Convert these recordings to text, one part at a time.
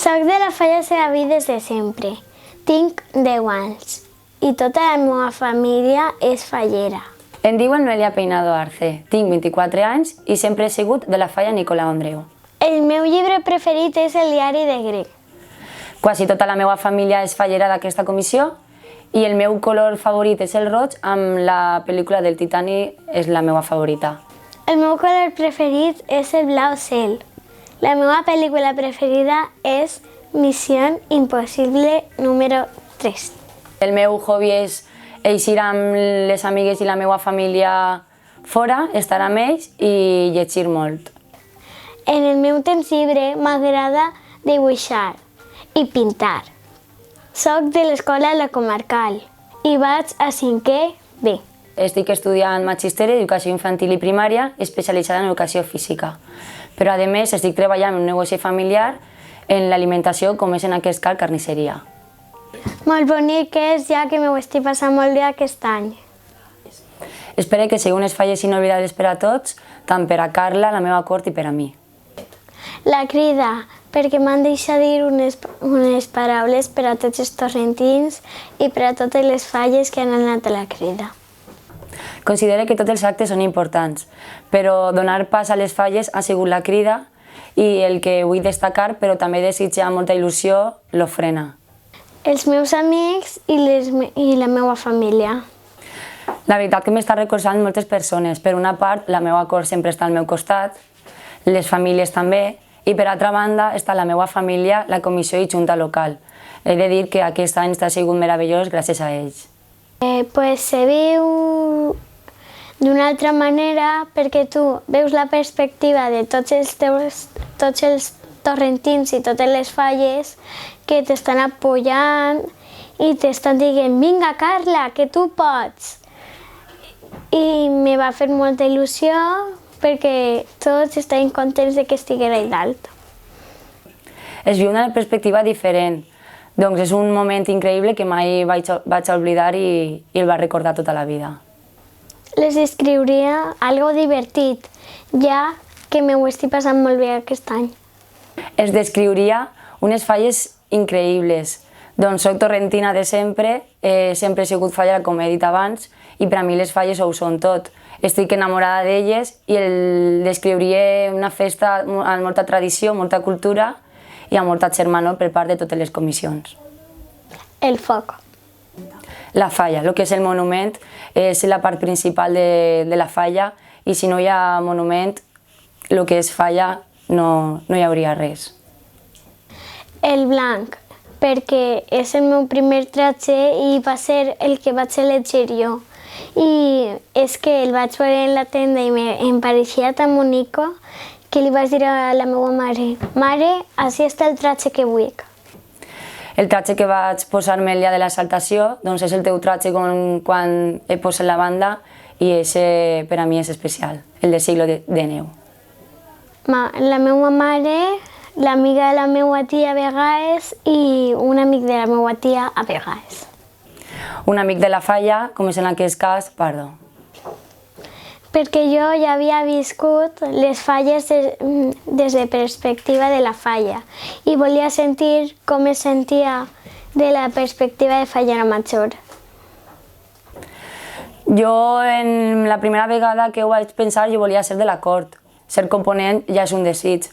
Soc de la Falla Sedaví des de sempre. Tinc 10 anys i tota la meva família és fallera. Em diuen Noelia Peinado Arce, tinc 24 anys i sempre he sigut de la Falla Nicolau Andreu. El meu llibre preferit és el diari de grec. Quasi tota la meva família és fallera d'aquesta comissió i el meu color favorit és el roig, amb la pel·lícula del Titanic és la meva favorita. El meu color preferit és el blau cel. La meva pel·lícula preferida és Missió Impossible número 3. El meu hobby és eixir amb les amigues i la meva família fora, estar amb ells i llegir molt. En el meu temps lliure m'agrada dibuixar i pintar. Soc de l'escola La Comarcal i vaig a 5è B. Estic estudiant Magisteri d'Educació Infantil i Primària, especialitzada en Educació Física. Però, a més, estic treballant en un negoci familiar en l'alimentació, com és en aquest cas carnisseria. Molt bonic és, ja que m'ho estic passant molt bé aquest any. Espero que siguin unes falles inolvidables per a tots, tant per a Carla, la meva cort, i per a mi. La Crida, perquè m'han deixat dir unes paraules per a tots els torrentins i per a totes les falles que han anat a la Crida. Considero que tots els actes són importants, però donar pas a les falles ha sigut la Crida i el que vull destacar, però també desitjar molta il·lusió, lo frena. Els meus amics i la meva família. La veritat que m'està recolzant moltes persones. Per una part, la meva cort sempre està al meu costat, les famílies també, i per altra banda està la meva família, la comissió i junta local. He de dir que aquest any ha sigut meravellós gràcies a ells. Se viu d'una altra manera perquè tu veus la perspectiva de tots els torrentins i totes les falles que t'estan apoyant i t'estan dient «Vinga, Carla, que tu pots!» I me va fer molta il·lusió perquè tots estaven contents de que estiguera allà dalt. Es viu una perspectiva diferent. Doncs és un moment increïble que mai vaig oblidar i el va recordar tota la vida. Les escriuria algo divertit, ja que m'ho estic passant molt bé aquest any. Es descriuria unes falles increïbles. Doncs soc torrentina de sempre, sempre he sigut fallera, com he dit abans, i per a mi les falles ho són tot. Estic enamorada d'elles i el descriuria una festa amb molta tradició, molta cultura i amb molta germanor per part de totes les comissions. El foc. La falla, el que és el monument, és la part principal de la falla i si no hi ha monument, el que és falla no hi hauria res. El blanc, perquè és el meu primer tratge i va ser el que vaig elegir jo. I és que el vaig veure en la tenda i em pareixia tan bonico que li vaig dir a la meva mare «Mare, així està el tratge que vull». El tratge que vaig posar-me el dia de la saltació doncs és el teu tratge quan he posat la banda i per a mi és especial, el de siglo de neu. La meva mare, l'amiga de la meva tia a vegades i un amic de la meva tia a vegades. Un amic de la falla, com és en aquest cas, perdó. Perquè jo ja havia viscut les falles des de perspectiva de la falla i volia sentir com es sentia de la perspectiva de fallera major. Jo, en la primera vegada que ho vaig pensar, jo volia ser de la cort. Ser component ja és un desig,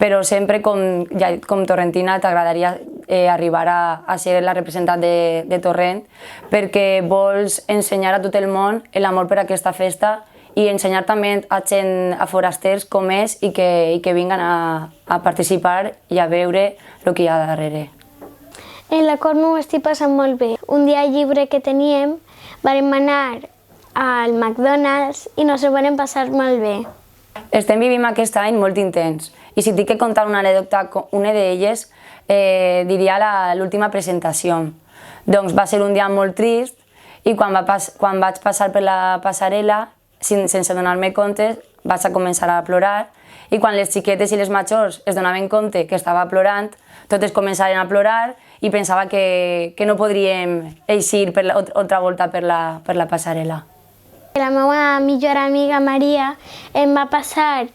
però sempre com torrentina t'agradaria arribar a ser la representant de Torrent perquè vols ensenyar a tot el món l'amor per aquesta festa i ensenyar també a forasters com és i que vinguen a participar i a veure el que hi ha darrere. En la cort m'ho estic passant molt bé. Un dia lliure que teníem, vam anar al McDonald's i ens ho vam passar molt bé. Estem vivint aquest any molt intens i si tinc que contar una anècdota, una d'elles diria l'última presentació. Doncs va ser un dia molt trist i quan vaig passar per la passarel·la, sense donar-me compte, vaig a començar a plorar i quan les xiquetes i les majors es donaven compte que estava plorant, totes començaren a plorar i pensava que no podríem eixir altra volta per la passarel·la. La meva millor amiga Maria em va passar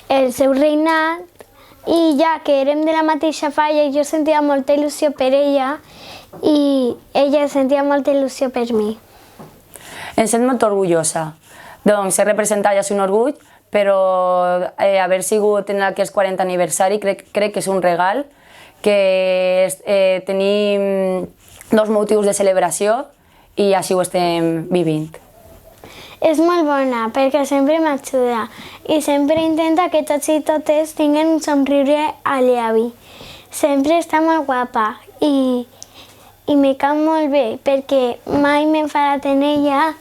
el seu reinat I ja que érem de la mateixa falla, jo sentia molta il·lusió per ella i ella sentia molta il·lusió per mi. Em sent molt orgullosa. Doncs ser representada ja és un orgull, però haver sigut en aquest 40 aniversari crec que és un regal, que tenim 2 motius de celebració i així ho estem vivint. És molt bona perquè sempre m'ajuda i sempre intenta que tots i totes tinguin un somriure a l'avi. Sempre està molt guapa i me cau molt bé perquè mai m'he enfadat en ella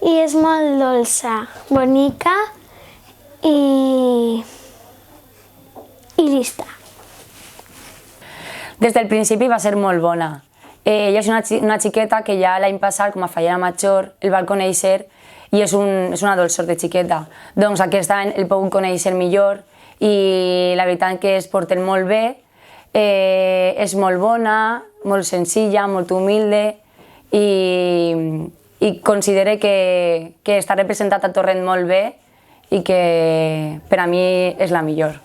i és molt dolça, bonica i llista. Des del principi va ser molt bona. Ella és una xiqueta que ja l'any passat, com a fallera major, el va conèixer i és una dolçor de xiqueta. Doncs aquest any el puc conèixer millor i la veritat que es porten molt bé, és molt bona, molt senzilla, molt humilde i considero que està representat a Torrent molt bé i que per a mi és la millor.